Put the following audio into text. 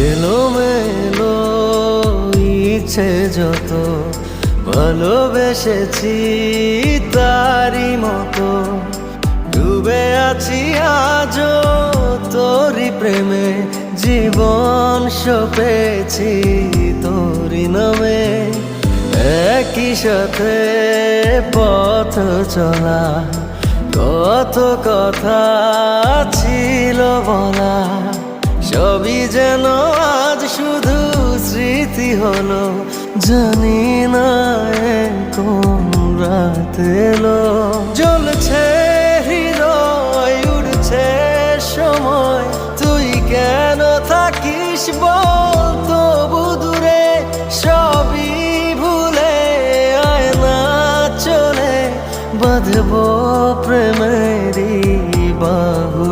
এলোমেলো ইচ্ছে যত ভালোবেসেছি তারই মতো ডুবে আছি আজও তোরই প্রেমে, জীবন সপেছি তোরই নামে। একই সাথে পথ চলা, কত কথা ছিল বলা, সবই যেন আজ শুধু স্মৃতি হলো। জানি না কোন রাত এলো, জ্বলছে হৃদয়, উড়ছে সময়, তুই কেন থাকিস বল তবু দূরে। সবই ভুলে আয় না চলে, বাঁধবো প্রেমেরই বাহু।